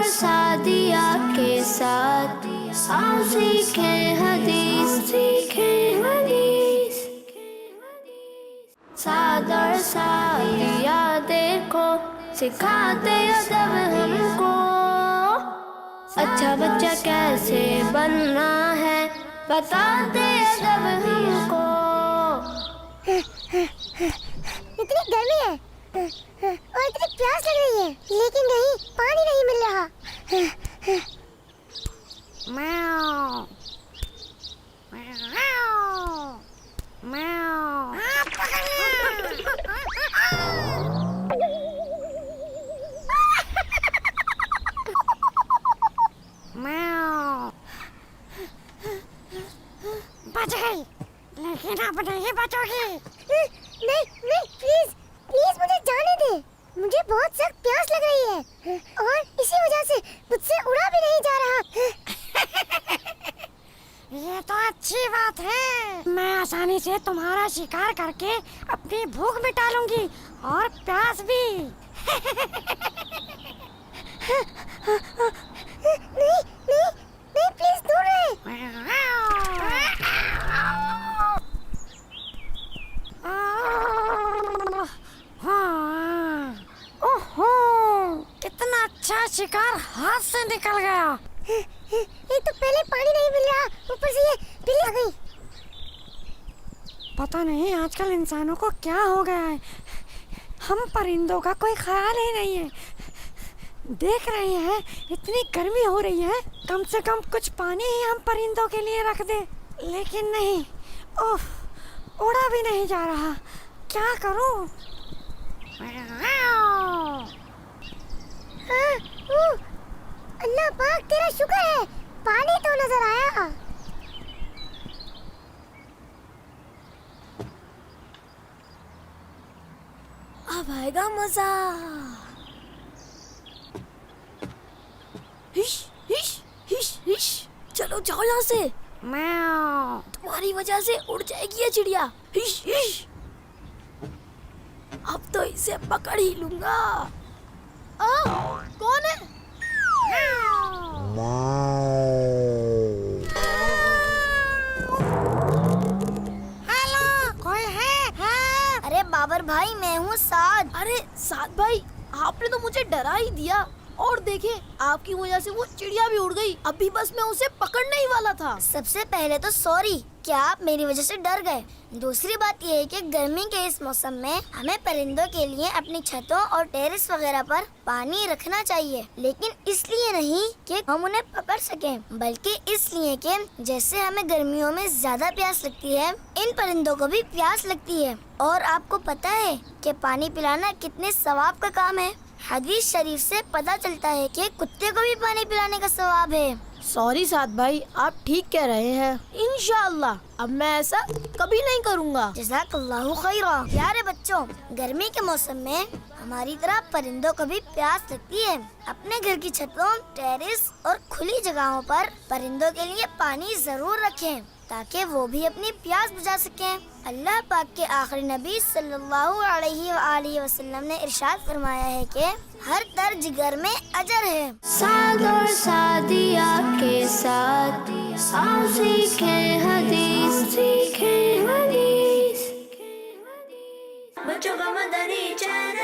और सादिया के साथ आओ सीखे हदीस, सीखे हदीस। साद और सादिया देखो सिखाते अदब हमको, अच्छा बच्चा कैसे बनना है बताते अदब हमको। इतनी गर्मी है और इतनी प्यास लग रही है, लेकिन नहीं, पानी नहीं मिल रहा। म्याऊ, म्याऊ, म्याऊ। पकड़ लिया। म्याऊ। बच गई, लेकिन अब नहीं बचोगी। नहीं नहीं, प्लीज प्लीज मुझे जाने दे, मुझे बहुत सख्त प्यास लग रही है और इसी वजह से मुझसे उड़ा भी नहीं जा रहा। ये तो अच्छी बात है, मैं आसानी से तुम्हारा शिकार करके अपनी भूख मिटा लूंगी और प्यास भी। नहीं नहीं नहीं, प्लीज दूर रहे। ओहो, कितना अच्छा शिकार हाथ से निकल गया। एक तो पहले पानी नहीं मिल रहा, ऊपर से ये बिल्ली आ गई। पता नहीं आजकल इंसानों को क्या हो गया है, हम परिंदों का कोई ख्याल ही नहीं है। देख रहे हैं इतनी गर्मी हो रही है, कम से कम कुछ पानी ही हम परिंदों के लिए रख दे, लेकिन नहीं, ओह, उड़ा भी नहीं जा रहा, क्या करूं? अल्लाह पाक तेरा शुक्र है, पानी तो नजर आया। अब आएगा मजा। हिश हिश हिश हिश, चलो जाओ यहाँ से। म्याऊ। तुम्हारी वजह से उड़ जाएगी ये चिड़िया। हिश हिश, अब तो इसे पकड़ ही लूंगा। कौन है? हेलो, कोई है? अरे बाबर भाई, मैं हूँ साद। अरे साद भाई, आपने तो मुझे डरा ही दिया, और देखे आपकी वजह से वो चिड़िया भी उड़ गई। अभी बस मैं उसे पकड़ने ही वाला था। सबसे पहले तो सॉरी, क्या आप मेरी वजह से डर गए? दूसरी बात ये है कि गर्मी के इस मौसम में हमें परिंदों के लिए अपनी छतों और टेरेस वगैरह पर पानी रखना चाहिए, लेकिन इसलिए नहीं कि हम उन्हें पकड़ सकें, बल्कि इसलिए कि जैसे हमें गर्मियों में ज्यादा प्यास लगती है, इन परिंदों को भी प्यास लगती है। और आपको पता है कि पानी पिलाना कितने सवाब का काम है। हदीस शरीफ से पता चलता है कि कुत्ते को भी पानी पिलाने का सवाब है। सॉरी साद भाई, आप ठीक कह रहे हैं। इंशाअल्लाह अब मैं ऐसा कभी नहीं करूँगा। जज़ाकल्लाहु खैरा। प्यारे बच्चों, गर्मी के मौसम में हमारी तरह परिंदों को भी प्यास लगती है। अपने घर की छतों, टेरेस और खुली जगहों पर परिंदों के लिए पानी जरूर रखें, ताकि वो भी अपनी प्यास बुझा सकें। अल्लाह पाक के आखिरी नबी सल्लल्लाहु अलैहि वसल्लम ने इरशाद फरमाया है कि हर दर्द जिगर में अजर है। साद और सादिया के साथ आओ सीखे हदीस, सीखे हदीस। बच्चों का मदनी चैनल।